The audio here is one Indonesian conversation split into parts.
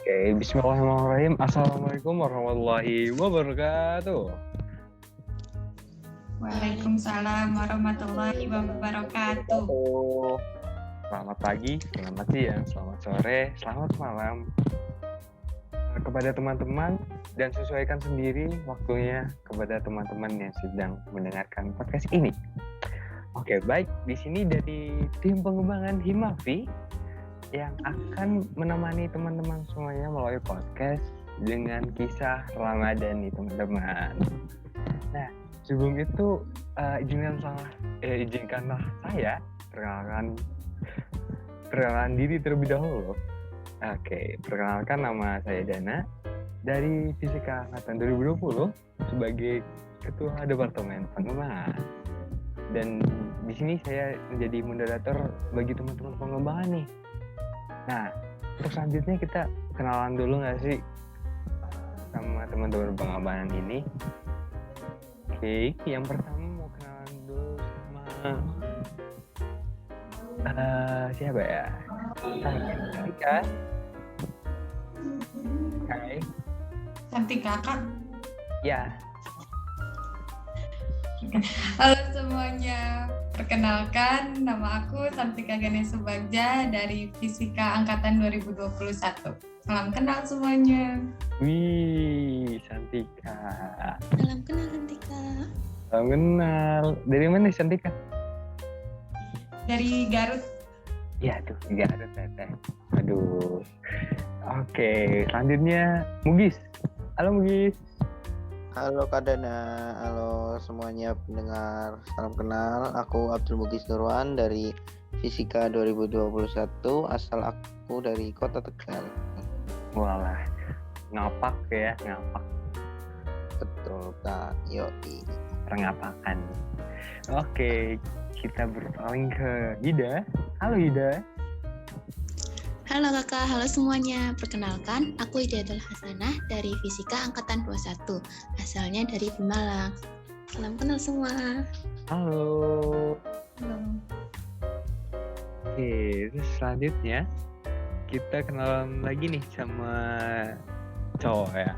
Oke, bismillahirrahmanirrahim. Assalamualaikum warahmatullahi wabarakatuh. Waalaikumsalam warahmatullahi wabarakatuh. Selamat pagi, selamat siang, selamat sore, selamat malam kepada teman-teman, dan sesuaikan sendiri waktunya kepada teman-teman yang sedang mendengarkan podcast ini. Oke, baik. Di sini dari tim pengembangan Himafi yang akan menemani teman-teman semuanya melalui podcast dengan kisah Ramadan nih teman-teman. Nah, sebelum itu izinkanlah saya perkenalan diri terlebih dahulu. Oke, perkenalkan, nama saya Dana dari Fisika Angkatan 2020 sebagai Ketua Departemen Pengembangan. Dan di sini saya menjadi moderator bagi teman-teman pengembangan nih. Nah, untuk selanjutnya kita kenalan dulu nggak sih sama teman-teman pengembangan ini? Oke, yang pertama mau kenalan dulu sama siapa ya? Santika. Hai. Santika, Kak. Ya. Halo semuanya, perkenalkan nama aku Santika Ganesha Subagja dari Fisika Angkatan 2021. Salam kenal semuanya. Wih, Santika. Salam kenal Santika. Salam kenal. Dari mana Santika? Dari Garut. Ya tuh, Garut teteh. Aduh. Oke, selanjutnya Mugis. Halo Mugis. Halo Kak Dana, halo semuanya pendengar. Salam kenal, aku Abdul Mugis Nurwan dari Fisika 2021, asal aku dari Kota Tegal. Walah, ngapak ya, ngapak. Betul Kak, yoi. Pengapakan. Oke, kita berpaling ke Hida. Halo Hida. Halo kakak, halo semuanya. Perkenalkan, aku Hidayatul Hasanah dari Fisika Angkatan 21, asalnya dari Pemalang. Salam kenal semua. Halo. Oke, terus selanjutnya kita kenalan lagi nih sama cowok ya.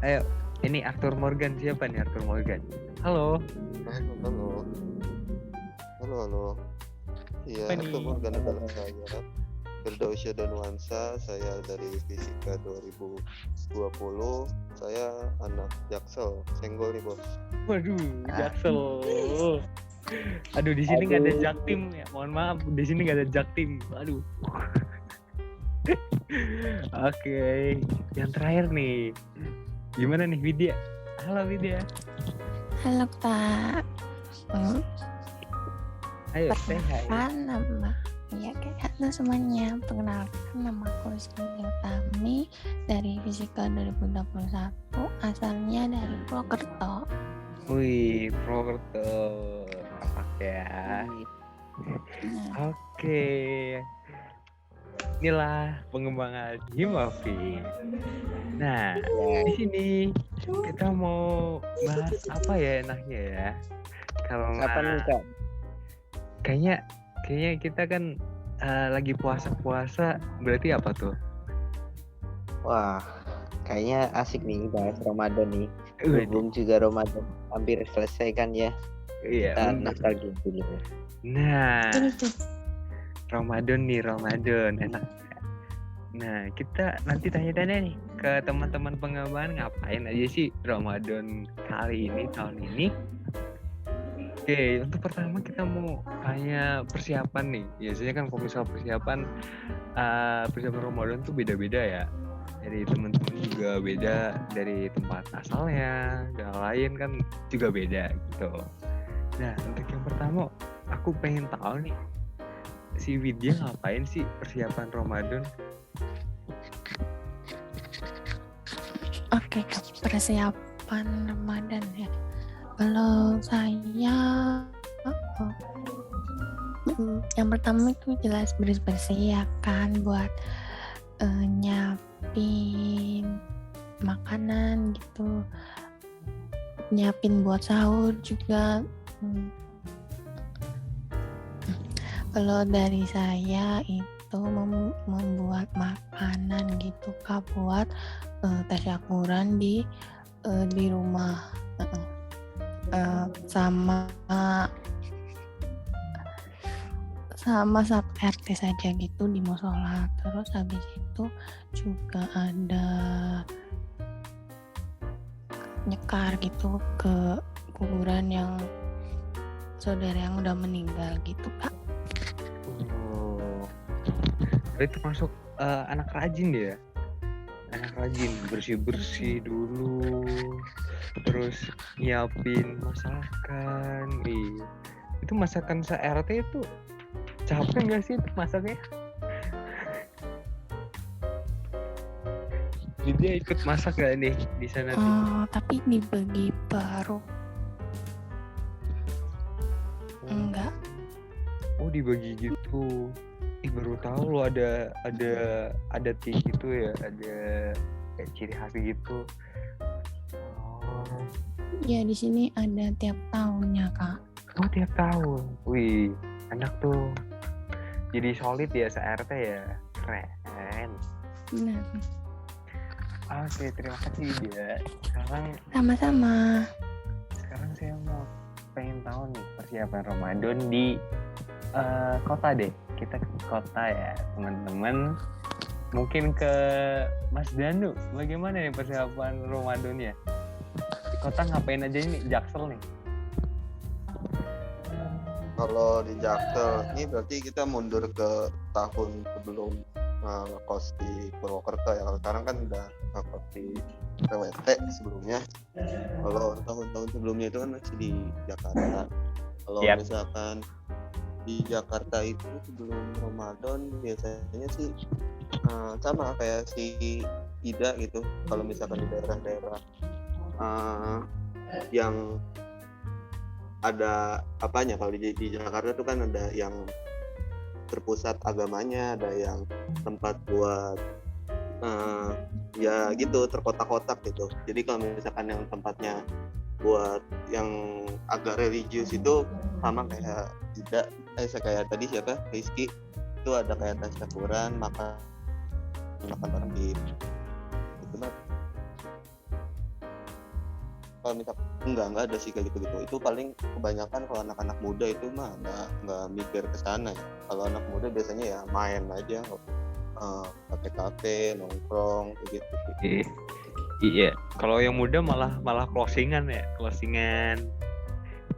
Ayo, ini Arthur Morgan. Siapa nih Arthur Morgan? Halo. Halo. Iya, Arthur Morgan adalah saya. Firdausya Danuansa, saya dari Fisika 2020. Saya anak Jaksel, senggol nih bos. Waduh, Jaksel. Aduh, di sini nggak ada Jaktim ya. Mohon maaf, di sini nggak ada Jaktim. Aduh. Oke, yang terakhir nih. Gimana nih Widya? Halo Widya. Halo Kak. Ayo, say hi. Halo semuanya. Perkenalkan, nama aku Rizky Utami dari Fisika 2021, asalnya dari Purwokerto. Wih, Purwokerto. Apa ya? Oke. Inilah pengembangan Himafi. Nah, di sini kita mau bahas apa ya enaknya ya? Karena Apa nih Kak? Kayaknya kita kan lagi puasa, berarti apa tuh? Wah, kayaknya asik nih bahas Ramadan nih. Waduh. Juga Ramadan hampir selesai kan ya. Iya. Kita nostalgia dulu. Nah, Betul. Ramadan enak. Nah, kita nanti tanya-tanya nih ke teman-teman pengembangan ngapain aja sih Ramadan kali ini, tahun ini. Oke, untuk pertama kita mau tanya persiapan nih. Biasanya kan kalau misal persiapan Ramadan tuh beda-beda ya. Dari teman-teman juga beda, dari tempat asalnya, dan lain kan juga beda gitu. Nah, untuk yang pertama, aku pengen tahu nih, si Widya ngapain sih persiapan Ramadan? Oke, persiapan Ramadan ya. Kalau saya yang pertama itu jelas bersih ya kan, buat nyiapin makanan gitu, nyiapin buat sahur juga. Kalau dari saya itu itu membuat makanan gitu Kak buat tasyakuran di rumah. Sama sub RT saja gitu di musola. Terus habis itu juga ada nyekar gitu ke kuburan yang saudara yang udah meninggal gitu Kak. Oh, berarti termasuk anak rajin dia. Anak rajin, bersih-bersih dulu, terus nyiapin masakan. Iya. Itu masakan se-RT itu capek nggak sih itu masaknya? Jadi dia ikut masak nggak nih di sana tuh? Tapi dibagi baru enggak. Oh, dibagi gitu. Ih, baru tahu loh ada gitu ya, ada kayak ciri khas gitu. Oh, Ya di sini ada tiap tahunnya Kak. oh tiap tahun. Wih, enak tuh. Jadi solid ya se-RT ya. Keren. Benar. Oke, terima kasih dia. Sama-sama. Sekarang saya pengen tahu nih persiapan Ramadan di kota deh. Kita ke kota ya, teman-teman. Mungkin ke Mas Danu. Bagaimana nih persiapan Ramadannya? Di kota ngapain aja ini? Jaksel nih. Kalau di Jaksel ini berarti kita mundur ke tahun sebelum ngekos di Purwokerto ya. Kalau sekarang kan udah ngekos di PWT sebelumnya. Kalau tahun-tahun sebelumnya itu kan masih di Jakarta. Kalau misalkan di Jakarta itu sebelum Ramadan biasanya sih sama kayak si Ida gitu. Kalau misalkan di daerah-daerah yang ada apanya, kalau di Jakarta tuh kan ada yang terpusat agamanya, ada yang tempat buat ya gitu terkotak-kotak gitu. Jadi kalau misalkan yang tempatnya buat yang agak religius itu sama kayak tidak kayak tadi siapa Rizky itu ada kayak tasyakuran, makan bareng di itu mah. Kalau misalkan enggak ada sih kayak gitu. Itu paling kebanyakan kalau anak-anak muda itu mah nggak mikir ke sana ya. Kalau anak muda biasanya ya main aja, kafe nongkrong kayak gitu. Iya. Kalau yang muda malah closingan ya, closingan.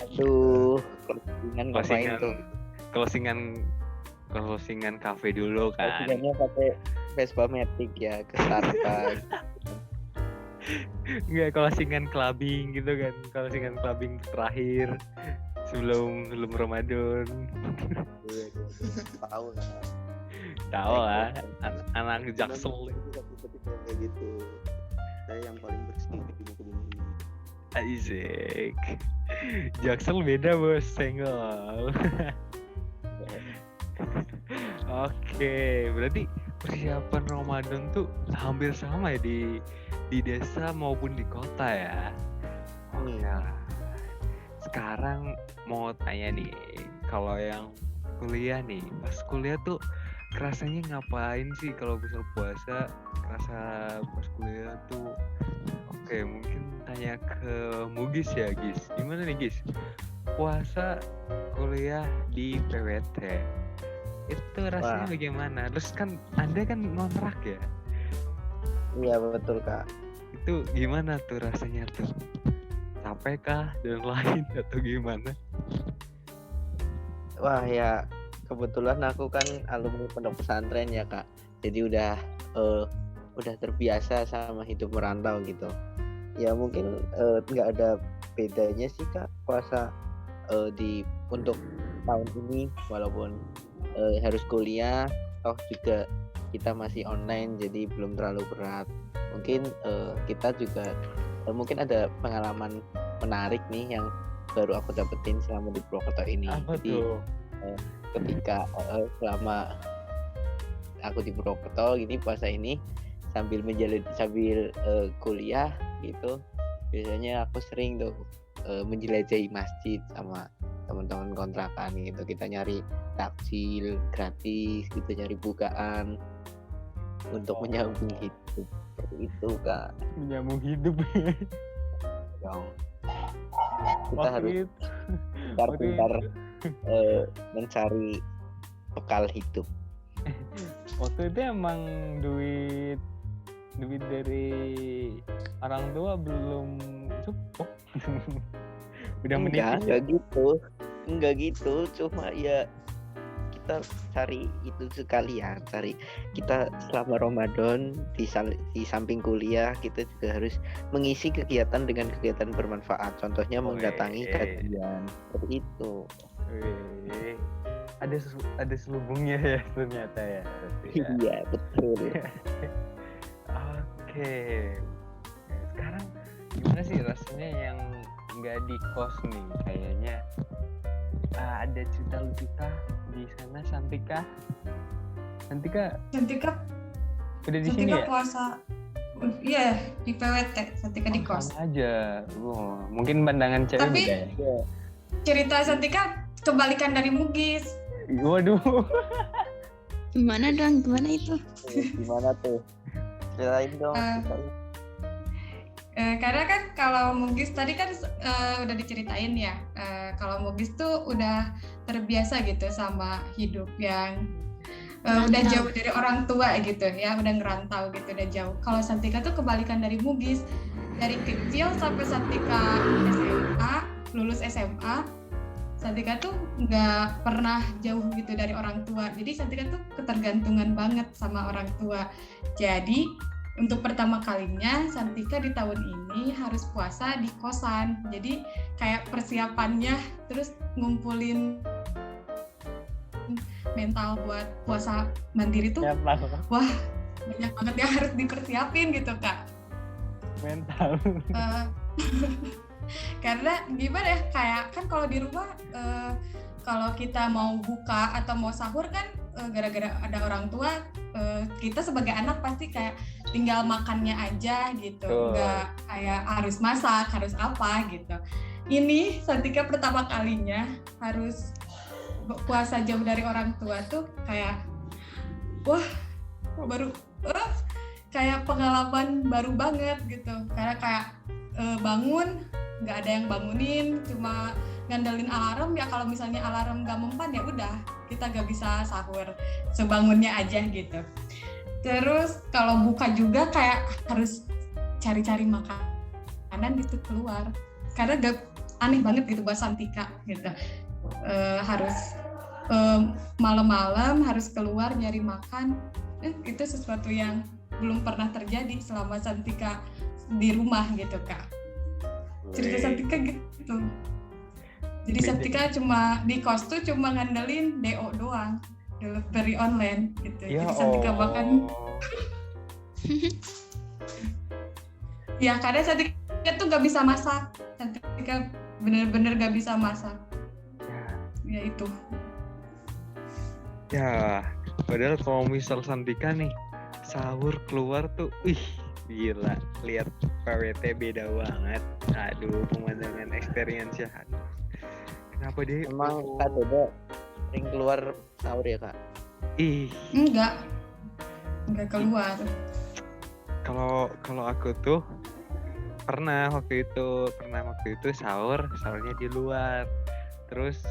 Aduh, ngapain tuh? Closingan kafe dulu kan. Closingannya pakai Vespa Matic ya, ke Starbucks. Enggak, closingan clubbing gitu kan. Closingan clubbing terakhir sebelum Ramadan. Tahu lah. Anak Jaksel kayak gitu. Saya yang paling bersih di kebun ini. Isaac. Jaksel beda bos, senggol. Oke, berarti persiapan Ramadan tuh hampir sama ya di desa maupun di kota ya. Oke. Sekarang mau tanya nih, kalau yang kuliah nih, pas kuliah tuh rasanya ngapain sih kalau bisa puasa? Rasa pas kuliah tuh, oke, mungkin tanya ke Mugis ya, Gis. Gimana nih, Gis? Puasa kuliah di PWT itu rasanya bagaimana? Terus kan Anda kan ngontrak ya? Iya betul Kak. Itu gimana tuh rasanya tuh? Capek kah dan lain atau gimana? Wah ya, kebetulan aku kan alumni pondok pesantren ya Kak. Jadi udah terbiasa sama hidup merantau gitu. Ya mungkin nggak ada bedanya sih Kak puasa untuk tahun ini, walaupun harus kuliah, toh juga kita masih online jadi belum terlalu berat. Mungkin kita juga mungkin ada pengalaman menarik nih yang baru aku dapetin selama di Purwokerto ini. Apa Jadi tuh? ketika selama aku di Purwokerto gini puasa ini sambil kuliah gitu, biasanya aku sering tuh menjelajahi masjid sama teman-teman kontrakan gitu. Kita nyari takjil gratis gitu, nyari bukaan untuk menyambung hidup. Seperti itu Kak. Menyambung hidup. Dong. Kita Waktu harus itu pintar-pintar mencari bekal hidup. waktu itu emang duit dari orang tua belum cukup. Udah menipis. Enggak gitu, cuma ya kita cari itu sekalian, kita selama Ramadan di samping kuliah kita juga harus mengisi kegiatan dengan kegiatan bermanfaat, contohnya mendatangi kajian seperti itu. Wih, ada selubungnya ya ternyata ya. Iya betul. Oke. Sekarang gimana sih rasanya yang nggak di kos nih? Kayaknya ada cerita lucu kah di sana, Santika udah di sini Santika ya? puasa. Iya, di PWT, Santika di kos. Sama aja. Mungkin pandangan cewek Tapi beda ya. cerita Santika kebalikan dari Mugis. Waduh. Gimana itu? Gimana tuh? Ceritain dong. Karena kan kalau Mugis tadi kan udah diceritain ya, kalau Mugis tuh udah terbiasa gitu sama hidup yang udah jauh dari orang tua gitu ya, udah ngerantau gitu, udah jauh. Kalau Santika tuh kebalikan dari Mugis, dari kecil sampai Santika lulus SMA, Santika tuh nggak pernah jauh gitu dari orang tua. Jadi Santika tuh ketergantungan banget sama orang tua. Jadi untuk pertama kalinya Santika di tahun ini harus puasa di kosan. Jadi kayak persiapannya terus ngumpulin mental buat puasa mandiri tuh. Wah, banyak banget yang harus dipersiapin gitu Kak. Mental. Karena gimana ya, kayak kan kalau di rumah kalau kita mau buka atau mau sahur kan gara-gara ada orang tua, kita sebagai anak pasti kayak tinggal makannya aja gitu, nggak kayak harus masak, harus apa gitu. Ini Santika pertama kalinya harus puasa jauh dari orang tua tuh kayak wah baru kayak pengalaman baru banget gitu, karena kayak bangun nggak ada yang bangunin, cuma ngandelin alarm ya. Kalau misalnya alarm nggak mempan ya udah kita nggak bisa sahur, sebangunnya aja gitu. Terus kalau buka juga kayak harus cari-cari makanan gitu keluar, karena aneh banget gitu buat Santika gitu. Harus malam-malam harus keluar nyari makan, itu sesuatu yang belum pernah terjadi selama Santika di rumah gitu Kak. Cerita Santika gitu. Jadi Santika cuma di kos tuh cuma ngandelin DO doang, delivery online gitu. Ya, jadi Santika makan. Ya karena Santika tuh gak bisa masak. Santika bener-bener gak bisa masak. Ya itu. Ya, padahal kalau misal Santika nih sahur keluar tuh, gila, lihat PWT beda banget. Aduh, pemandangan experience-nya. Kenapa dia? Emang Kak Dodo sering keluar sahur ya Kak? Enggak keluar. Kalau aku tuh pernah waktu itu sahurnya di luar. Terus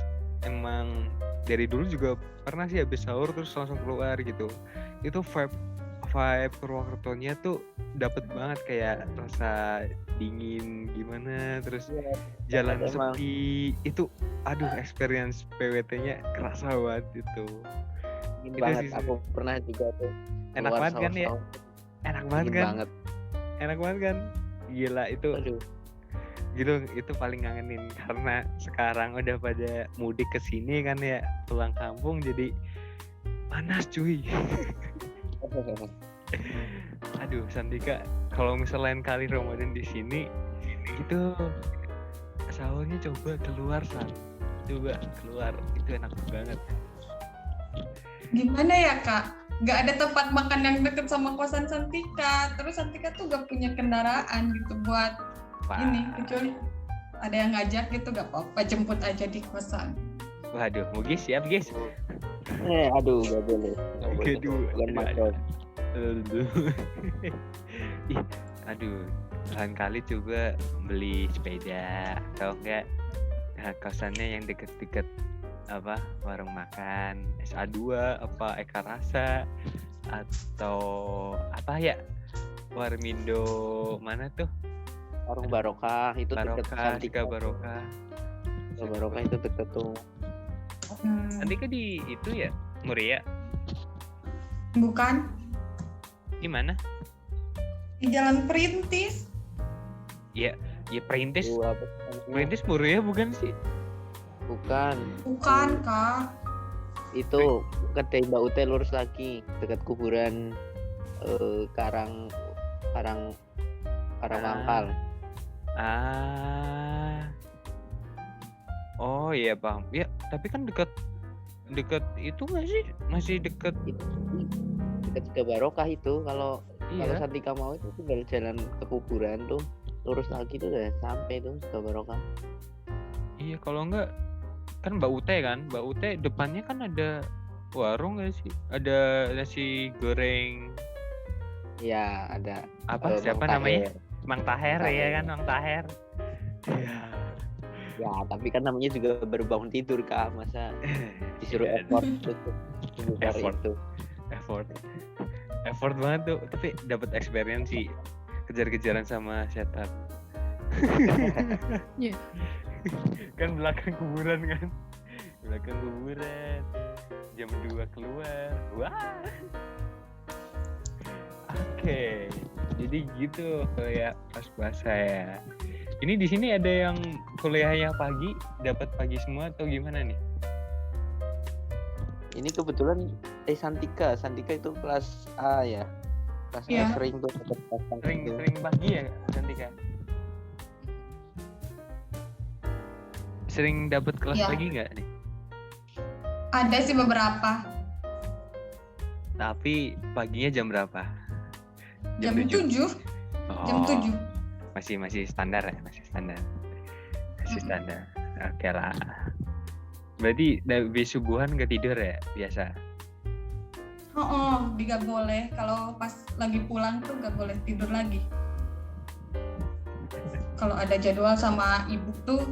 emang dari dulu juga pernah sih habis sahur terus langsung keluar gitu. Itu vibe Purwokertonya tuh dapet banget, kayak rasa dingin gimana, terus jalan sepi itu, aduh experience PWT-nya kerasa banget itu. Dingin banget, aku pernah juga tuh. Enak banget kan ya? Enak banget kan? Gila itu. Aduh. Gitu, itu paling ngangenin karena sekarang udah pada mudik ke sini kan ya, pulang kampung jadi panas cuy. Aduh, Santika, kalau misal lain kali Ramadan di sini itu sahurnya coba keluar itu enak banget. Gimana ya Kak? Gak ada tempat makan yang deket sama kosan Santika. Terus Santika tuh gak punya kendaraan gitu buat ini, kecuali ada yang ngajak gitu gak apa-apa, jemput aja di kosan. Waduh, Mugis siap guys. Aduh, gak boleh. Gak boleh. Aduh, Bukan makro. Aduh. Ih, aduh, lain kali coba beli sepeda atau enggak kosannya yang deket-deket apa warung makan SA2 apa Eka Rasa atau apa ya Warmindo mana tuh Warung Barokah itu deket Barokah Santika. Barokah Barokah itu deket tuh. nanti ke di itu ya Muria Bukan, di mana di Jalan Perintis. ya Perintis Apa? Perintis Muria bukan sih Bukan. Bukan, Kak. Itu kedai Mbak Ute lurus lagi dekat kuburan Karang Mangkal. Oh iya Bang ya tapi kan dekat itu nggak sih masih dekat Dekat juga Barokah itu kalau iya Santika mau itu tinggal jalan ke kuburan tuh lurus lagi tuh udah sampai tuh ke Barokah. iya kalau enggak kan Mbak Ute depannya kan ada warung nggak sih ada nasi goreng Ya ada apa Mang siapa Taher. namanya Mang Taher Mang ya Taher. kan Mang Taher iya Ya tapi kan namanya juga baru bangun tidur Kak, masa disuruh Iya. effort untuk membesar Effort. itu. effort banget tuh tapi dapat experience sih kejar-kejaran sama setan Iya. kan belakang kuburan jam 2 keluar wah oke jadi gitu kayak pas puasa ya ini di sini ada yang kuliahnya pagi dapat pagi semua atau gimana nih Ini kebetulan Santika itu kelas A ya. Kelas Iya. A sering tuh dapet kelas sering gitu. pagi ya Santika sering dapat kelas Iya. pagi nggak nih Ada sih beberapa. tapi paginya jam berapa Jam 7. Jam Oh, 7. masih standar ya masih standar oke lah berarti dari subuhan nggak tidur ya biasa Gak boleh. Kalau pas lagi pulang tuh gak boleh tidur lagi. Kalau ada jadwal sama ibu tuh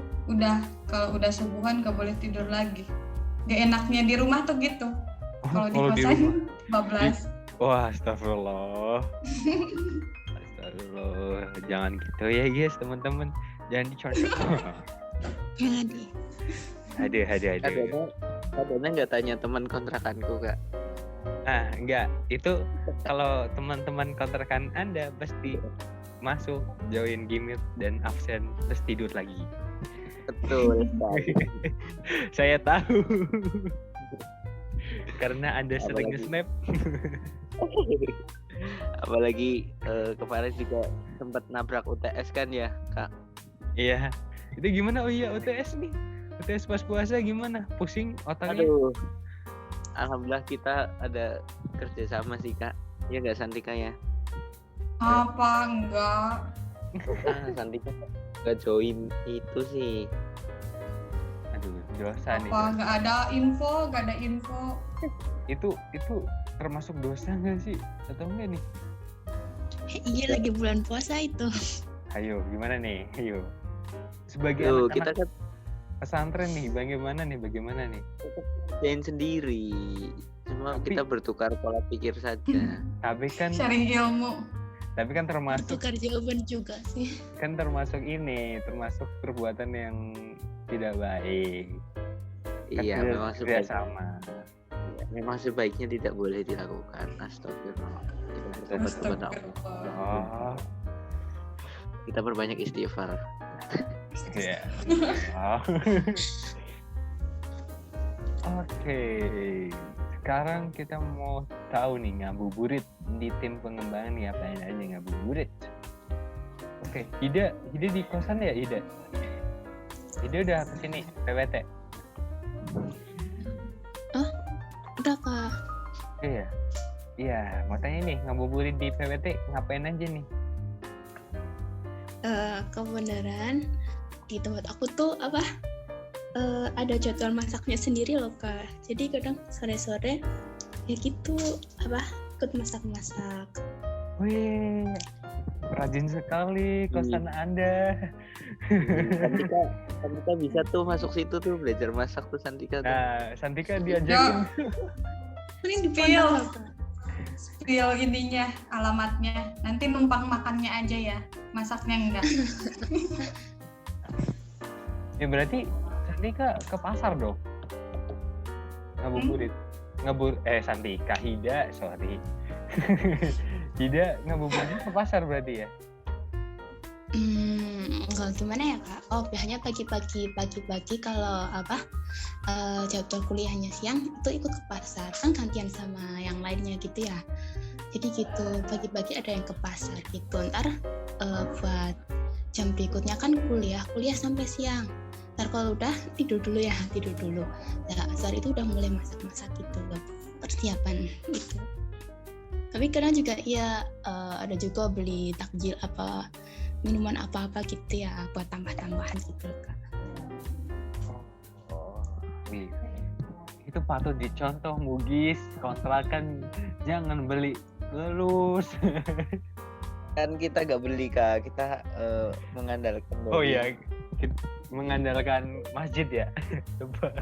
kalau udah subuhan gak boleh tidur lagi. Gak enaknya di rumah tuh gitu. Kalau di Kalau di kosan rumah. bablas. wah astagfirullah jangan gitu ya guys teman-teman jangan dicontoh Jangan di. aduh Kadang nggak tanya teman kontrakanku Kak. enggak itu kalau teman-teman kontrakan Anda pasti masuk join gimmick dan absen terus tidur lagi Betul sekali. saya tahu karena Anda sering Apalagi- nge-snap Apalagi kemarin juga sempat nabrak UTS kan ya Kak. iya itu gimana UTS nih UTS pas puasa gimana pusing otaknya Aduh. Alhamdulillah kita ada kerjasama sih Kak. Ya nggak Santika ya? Apa enggak? Santika nggak join itu sih. aduh dosa nih Apa nggak ada info? itu termasuk dosa nggak sih atau enggak nih Iya lagi bulan puasa itu. ayo gimana nih ayo sebagai Tuh, anak-anak kita kan pesantren nih bagaimana nih kerjain sendiri. Cuma Tapi- kita bertukar pola pikir saja. tapi kan Sharing ilmu. termasuk Tukar jawaban juga sih. kan termasuk perbuatan yang tidak baik kan Iya, tidak- memang tidak sebaiknya, sama memang sebaiknya tidak boleh dilakukan. Astagfirullah. Kita bertobat kepada Allah. Astagfirullah. oh Kita perbanyak istighfar. ya oh. Oke sekarang kita mau tahu nih ngabuburit di tim pengembangan ngapain aja ngabuburit oke Ida di kosan ya Ida udah kesini PWT Udah Kak. Iya, mau tanya nih, ngabuburit di PWT ngapain aja nih? Kebenaran di tempat aku tuh ada jadwal masaknya sendiri loh Kak. Jadi kadang sore-sore ya gitu ikut masak-masak. Wih, rajin sekali kosan Anda. Santika bisa tuh masuk situ tuh belajar masak tuh Santika tuh. Nah, Santika diajakin. Mending di Spill. pondok loh, Kak. Spill ininya, alamatnya. Nanti numpang makannya aja ya, masaknya enggak. Ya berarti Santika ke pasar dong. Ngabuburit. Santika, Hida, sorry. Hida ngabuburit ke pasar berarti ya? Enggak gimana ya Kak? Oh biasanya pagi-pagi kalau jadwal kuliahnya siang itu ikut ke pasar kan gantian sama yang lainnya gitu ya. Jadi gitu pagi-pagi ada yang ke pasar gitu. Ntar buat jam berikutnya kan kuliah sampai siang. Ntar kalau udah tidur dulu. Nah saat itu udah mulai masak-masak gitu loh, persiapan gitu. Tapi kadang juga ada juga beli takjil minuman apa gitu ya buat tambah-tambahan gitu Kak. Wih, itu patut dicontoh Mugis, kontrakan jangan beli lulus. Kan kita gak beli Kak, kita mengandalkan Oh iya, mengandalkan masjid ya. Coba.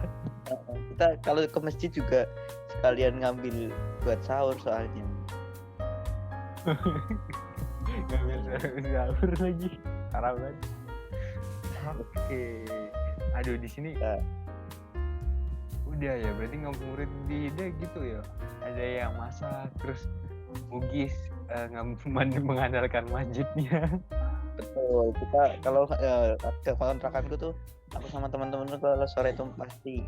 Kita kalau ke masjid juga sekalian ngambil buat sahur soalnya. Gak bisa sahur lagi, parah banget. Oke, aduh di sini udah ya, berarti ngabuburit di Hida gitu ya. Ada yang masak, terus Mugis mengandalkan masjidnya. Betul, kita kalau ke kontrakanku tuh aku sama teman-teman kalau sore itu pasti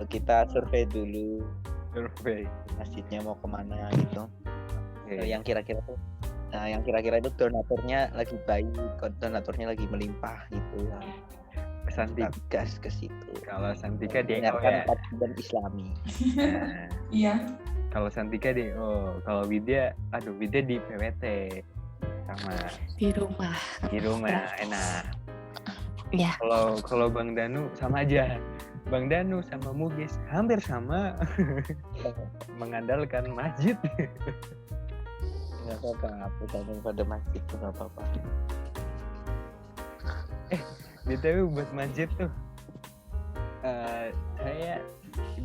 kita survei dulu masjidnya mau kemana gitu. Yang kira-kira itu donaturnya lagi baik, donaturnya lagi melimpah gitu. Santika gas ke situ. Kalau Santika DO Mendengarkan ya. kajian Islami. Iya. Kalau Santika DO, kalau Widya di PWT sama Di rumah. enak. Ya. Kalau Bang Danu sama aja. Bang Danu sama Mugis hampir sama. Mengandalkan masjid. Nggak apa-apa, pada masjid tuh nggak apa-apa. BTW buat masjid tuh,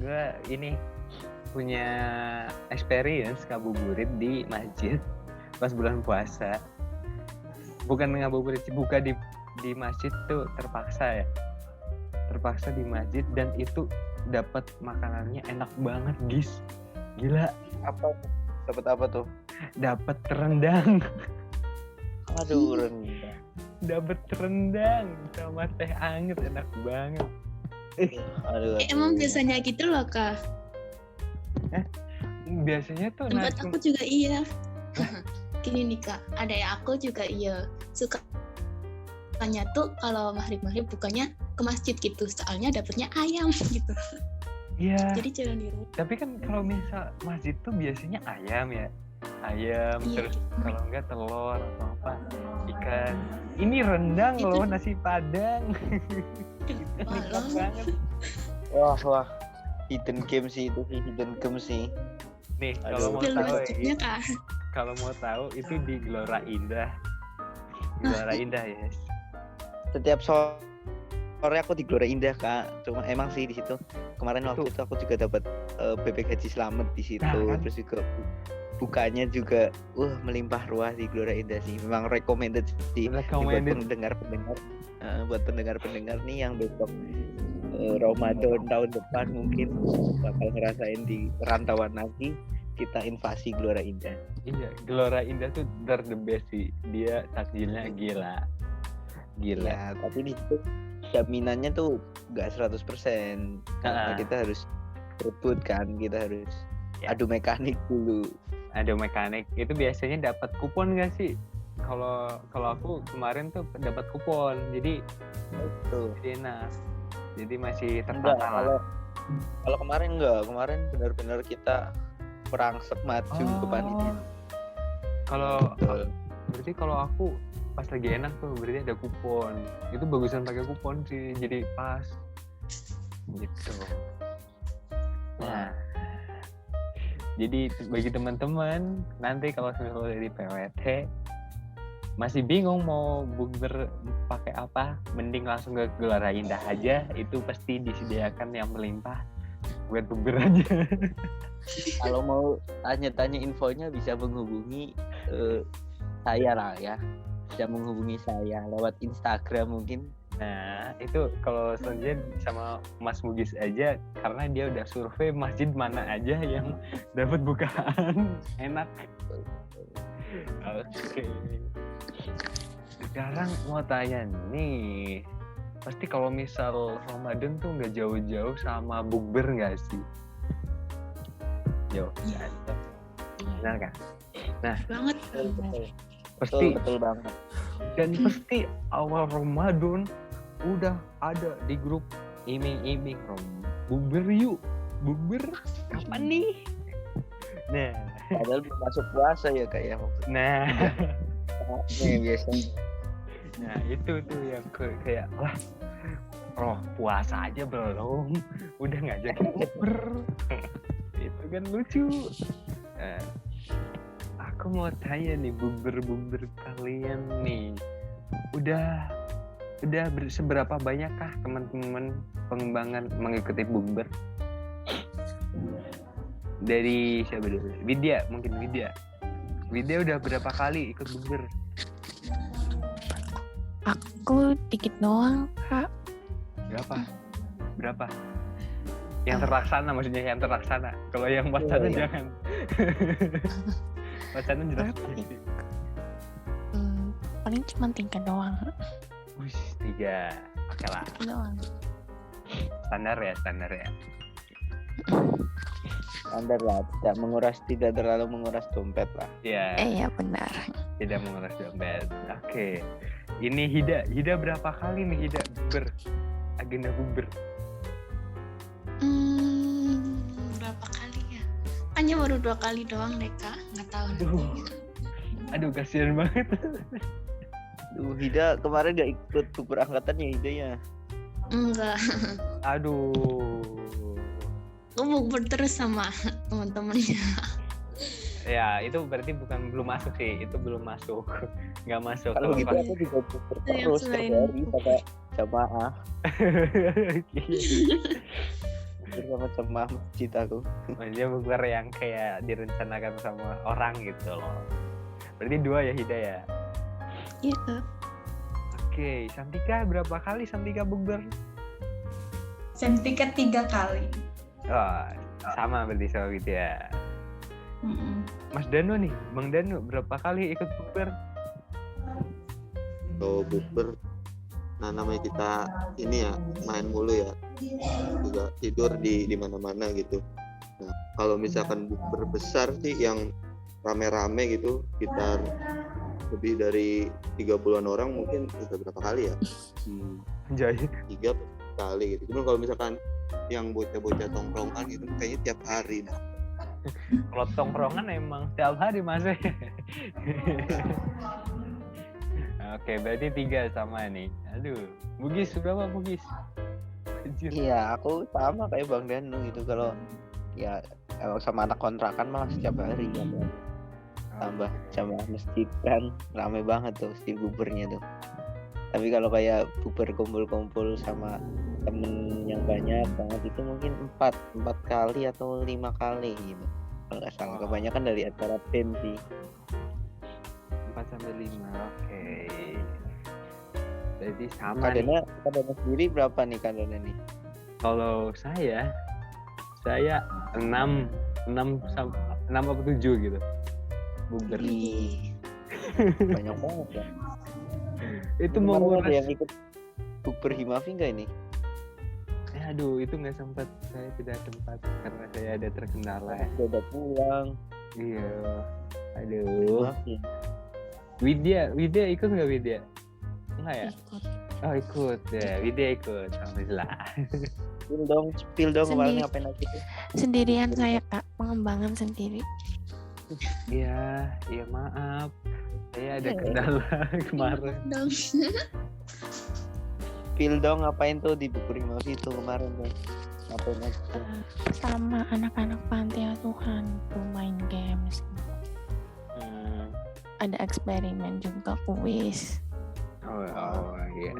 gue ini punya experience ngabuburit di masjid pas bulan puasa. Bukan ngabuburit sih, buka di masjid tuh terpaksa di masjid, dan itu dapat makanannya enak banget guys, gila. Dapat apa tuh? Dapat rendang. Aduh, rendang. Dapat rendang sama teh anget, enak banget. Aduh. Emang biasanya gitu loh Kak. Biasanya tuh Tempat aku juga iya. Gini nih Kak, ada yang aku juga iya sukanya tuh kalau maghrib bukannya ke masjid gitu, soalnya dapetnya ayam gitu. Iya. Jadi jangan di rumah. Tapi kan kalau misal masjid tuh biasanya ayam ya. Iya. Terus kalau enggak telur atau apa, ikan. Ini rendang Itu. loh, nasi padang. Nikmat banget. Wah. Hidden game sih. Nih, Aduh. kalau mau Spill tahu masjidnya Kak. kalau mau tahu itu di Gelora Indah. Gelora Indah ya. Yes. Setiap sore aku di Gelora Indah Kak. Cuma emang sih di situ kemarin waktu itu aku juga dapat bebek haji selamat di situ. Nah, kan? Terus juga bukanya juga melimpah ruah di Gelora Indah sih. Memang recommended sih buat pendengar nih yang besok Ramadan tahun depan mungkin bakal ngerasain di perantauan lagi, kita invasi Gelora Indah. Iya, Gelora Indah tuh the best sih. Dia takjilnya gila. Ya, tapi di situ jaminannya tuh nggak 100%. Karena kita harus berebut kan, kita harus adu mekanik dulu. Ada mekanik itu biasanya dapat kupon nggak sih? Kalau aku kemarin tuh dapat kupon, jadi enak. Jadi masih tertata lah. Kalau kemarin benar-benar kita merangsek maju ke panitia. Berarti kalau aku pas lagi enak tuh berarti ada kupon. Itu bagusan pakai kupon sih, jadi pas gitu. Nah, jadi bagi teman-teman nanti kalau misalnya dari PWT masih bingung mau bukber pakai apa, mending langsung ke Gelora Indah aja, itu pasti disediakan yang melimpah buat bukber aja. Kalau mau tanya-tanya infonya bisa menghubungi saya lah ya. Bisa menghubungi saya lewat Instagram mungkin. Nah, itu kalau selanjutnya sama Mas Mugis aja, karena dia udah survei masjid mana aja yang dapat bukaan enak. Oke. Sekarang mau tanya nih, pasti kalau misal Ramadan tuh nggak jauh-jauh sama bukber nggak sih? Jauh, benar kan? Nah, Banget. pasti Betul banget. dan pasti awal Ramadan udah ada di grup iming-iming bukber yuk, bukber kapan nih? Nah, Padahal belum masuk puasa ya kayak nah, biasanya. nah itu tuh yang kayak wah, puasa aja belum, udah ngajakin bukber, itu kan lucu. Nah, aku mau tanya nih bukber kalian nih, udah seberapa banyakkah teman-teman pengembangan mengikuti bukber? Dari siapa dulu? Widya, mungkin Widya. Widya udah berapa kali ikut bukber? Aku dikit doang, Kak. Berapa? Yang terlaksana maksudnya, yang terlaksana. Kalau yang wacana Iya. jangan. Wacana jelas. Berapa nih? Paling cuma 3 doang. Wih, 3. Oke lah. Doang. Standar ya. Standar lah, tidak terlalu menguras dompet lah. Iya, Ya benar. tidak menguras dompet. Oke. Ini Hida berapa kali nih Hida bukber? Agenda bukber. Berapa kali ya? Hanya baru 2 kali doang deh Kak, nggak tahu nanti. Aduh, kasihan banget. Hida kemarin gak ikut bukber angkatan ya Hida ya? Enggak, Aduh. aku bukber terus sama teman-temannya. Ya, itu berarti belum masuk sih. Itu belum masuk. Nggak masuk. Kalau gitu pas- aku juga bukber Yang terus selain tiap hari pakai jamaah. Bersama jemaah masjid aku. Maksudnya bukber yang kayak direncanakan sama orang gitu loh. Berarti 2 ya Hida ya? Iya Kak. Oke, Santika berapa kali Santika bukber? Sentiket 3 kali. Oh, sama berarti sama gitu ya. Mas Danu nih, Bang Danu berapa kali ikut bukber? Kalau bukber, nah namanya kita ini ya main mulu ya, juga tidur di mana-mana gitu. Nah kalau misalkan bukber besar sih yang rame-rame gitu, sekitar lebih dari 30-an orang mungkin udah berapa kali ya? Anjay. 3 kali gitu. Cuman kalau misalkan yang bocah-bocah tongkrongan gitu kayaknya tiap hari. Nah, Kalau tongkrongan emang setiap hari Mas. Oke, berarti 3 sama nih. Aduh, Bugis berapa Bugis? Anjir. Iya, aku sama kayak Bang Danu gitu. Kalau sama anak kontrakan malah setiap hari kan. Tambah jamaah masjid kan rame banget tuh si bubernya tuh. Tapi kalau kayak buber kumpul-kumpul sama temen yang banyak banget itu mungkin 4 kali atau 5 kali gitu. Kalau nggak salah, kebanyakan dari acara BEM sih. 4-5, oke. Jadi sama nih. Kadana sendiri berapa nih Kadana nih? Kalau saya 6 apa 7 gitu. Bukber. Ih, Banyak banget ya. Itu Kemarin ada menguras. yang ikut bukber Himafi nggak ini? Aduh, itu nggak sempat. Saya tidak sempat karena saya ada terkendala. Udah pulang. Iya. Aduh. Himafi. Widya ikut nggak Widya? Enggak ya? ikut. Oh ikut ya, Widya ikut. Alhamdulillah. Spill dong kemarin Sendiri. ngapain aja tuh? Sendirian saya Kak, pengembangan sendiri. Iya, maaf. Saya ada kendala kemarin. Dong. Phil dong ngapain tuh di buku Rimausi itu kemarin tuh? Ngapain aja? Sama anak-anak panti asuhan tuh main games. Ada eksperimen juga, kuis. Oh iya.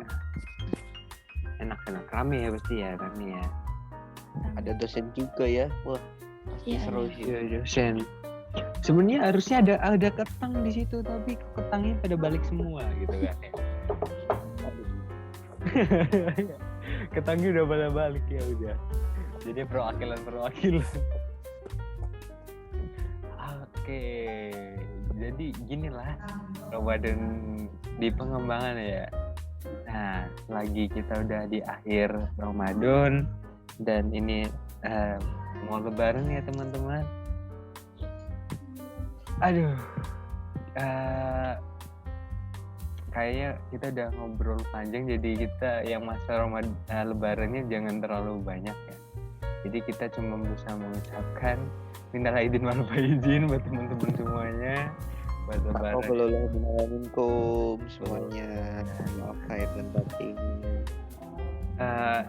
Enak-enak, rame ya pasti ya, rame ya. Ada dosen juga ya. Wah, pasti Iya, seru sih. Iya dosen. Sebenarnya harusnya ada ketang di situ, tapi ketangnya pada balik semua gitu kan. Ketangnya udah pada balik ya udah. Jadi perwakilan. Oke, jadi gini lah Ramadan di pengembangan ya. Nah, lagi kita udah di akhir Ramadan dan ini mau lebaran ya teman-teman. Aduh, kayaknya kita udah ngobrol panjang, jadi kita yang masa lebarannya jangan terlalu banyak ya. Jadi kita cuma bisa mengucapkan minal aidin wal faizin buat teman-teman semuanya, buat lebaran. Assalamualaikum semuanya. Maaf lahir dan batin.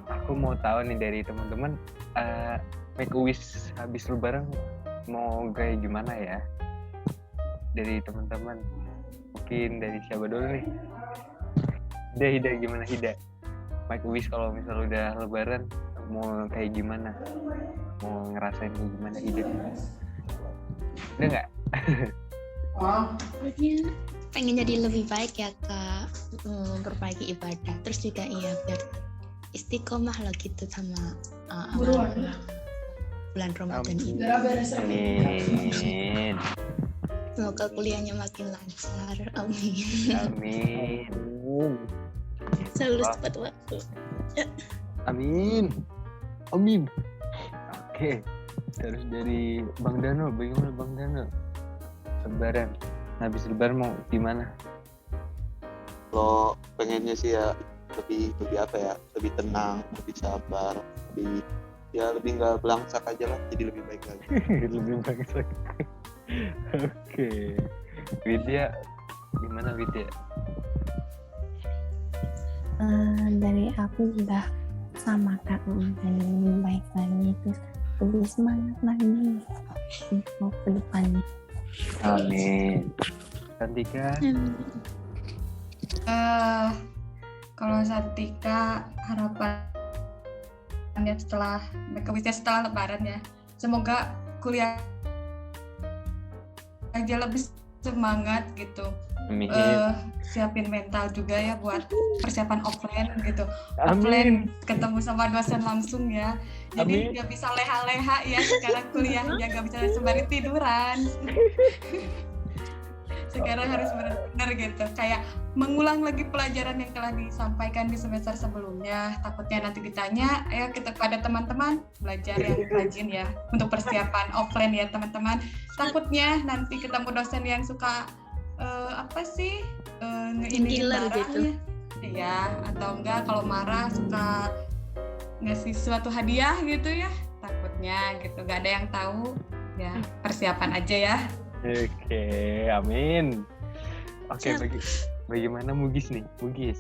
Aku mau tahu nih dari teman-teman, make a wish habis lebaran mau kayak gimana ya? Dari teman-teman, mungkin dari siapa dulu nih? Hida gimana Hida? Make a wish kalau misal udah lebaran mau kayak gimana? Mau ngerasain kayak gimana Hida? Udah nggak? Pengen jadi lebih baik ya Kak, memperbaiki ibadah, terus juga iya biar istiqomah lah gitu sama bulan Ramadan ini. Amin. Semoga kuliahnya makin lancar, amin. Amin. Selalu tepat waktu. Amin. Oke. Terus dari Bang Dano, bagaimana Bang Dano? Lebaran. Habis lebaran mau gimana? Kalau pengennya sih ya lebih apa ya, lebih tenang, lebih sabar, lebih nggak belangsak aja lah, jadi lebih baik lagi. Lebih bagus. Oke. Widya, gimana Widya? Dari aku udah sama Kak, dan lebih baik lagi, terus lebih semangat lagi untuk ke depannya. Amin. Santika? Kalau Santika harapannya setelah lebaran ya, semoga kuliah aja lebih semangat gitu. Amin. Siapin mental juga ya buat persiapan offline gitu. Amin. Offline ketemu sama dosen langsung ya. Jadi Amin. nggak bisa leha-leha ya sekarang kuliahnya, nggak bisa sembari tiduran. Sekarang harus benar-benar gitu, kayak mengulang lagi pelajaran yang telah disampaikan di semester sebelumnya. Takutnya nanti ditanya, ayo kita pada teman-teman belajar yang rajin ya untuk persiapan offline ya teman-teman. Takutnya nanti ketemu dosen yang suka ngeinin Killer marah gitu. ya, atau enggak kalau marah suka ngasih suatu hadiah gitu ya, takutnya gitu, nggak ada yang tahu ya, persiapan aja ya. Oke, amin. Oke, bagaimana Mugis nih? Mugis.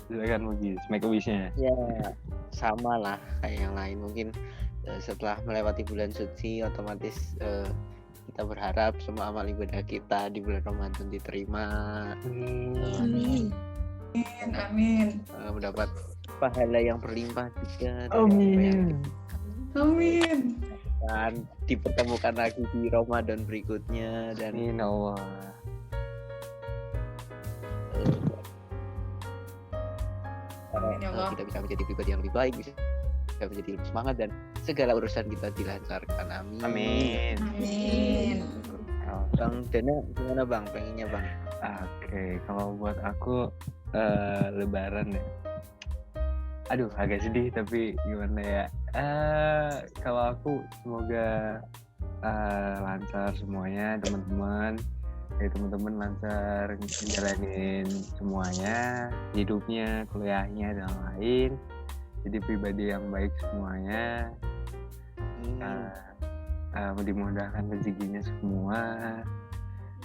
Silakan Mugis, make a wish-nya. Ya, sama lah kayak yang lain. Mungkin setelah melewati bulan suci, otomatis kita berharap semua amal ibadah kita di bulan Ramadan diterima. Amin. Amin. Mendapat pahala yang berlimpah juga. Amin. Amin. Dan dipertemukan lagi di Ramadan berikutnya, dan Amin Allah. Amin ya Allah. kita bisa menjadi pribadi yang lebih baik, bisa menjadi lebih semangat, dan segala urusan kita dilancarkan. Amin. Amin. Amin. Bang Dana gimana Bang? Pengennya Bang? Oke, kalau buat aku lebaran ya. Aduh, agak sedih tapi gimana ya. Kalau aku semoga lancar semuanya teman-teman. Teman-teman lancar menjalanin semuanya, hidupnya, kuliahnya dan lain. Jadi pribadi yang baik semuanya. Dimudahkan rezekinya semua.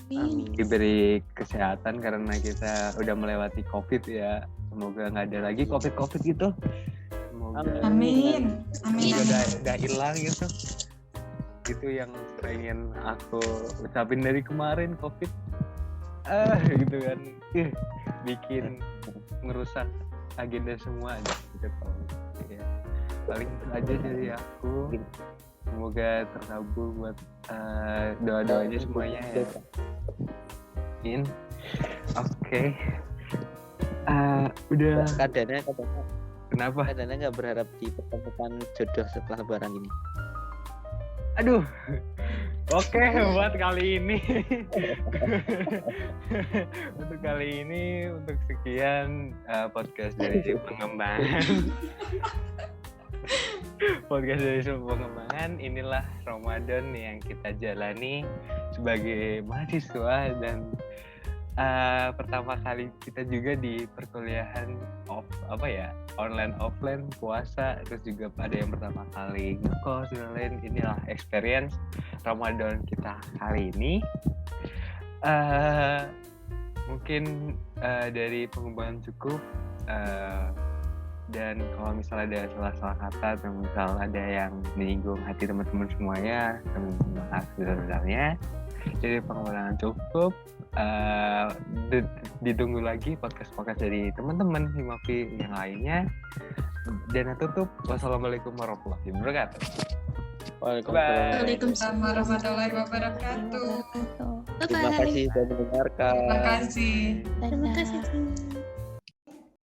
Amin. diberi kesehatan karena kita udah melewati COVID ya. Semoga nggak ada lagi COVID gitu. Semoga Amin. Amin. semoga udah hilang gitu. Itu yang pengen aku ucapin dari kemarin COVID. Gitu kan. Bikin ngerusak agenda semua aja gitu. Ya. Paling itu aja dari aku. Semoga terkabul buat doa-doanya semuanya ya. Amin. Oke. Udah. Kadana Kenapa? nggak berharap dipertemukan jodoh setelah lebaran ini. Aduh. Oke, buat kali ini. Untuk kali ini, untuk sekian podcast dari Si Pengembangan. Podcast dari Si Pengembangan, inilah Ramadan yang kita jalani sebagai mahasiswa dan pertama kali kita juga di perkuliahan online offline puasa, terus juga ada yang pertama kali ngekos dan lain. Inilah experience Ramadan kita hari ini. Mungkin dari pengembangan cukup, dan kalau misalnya ada salah kata atau misal ada yang menyinggung hati teman-teman semuanya, maaf sebesar-besarnya. Jadi pengembangan cukup. Ditunggu lagi podcast dari teman-teman Himafi yang lainnya. Dan tutup, wassalamualaikum warahmatullahi wabarakatuh. Waalaikumsalam warahmatullahi wabarakatuh. Bye-bye. Terima kasih sudah mendengarkan. Terima kasih. Terima kasih.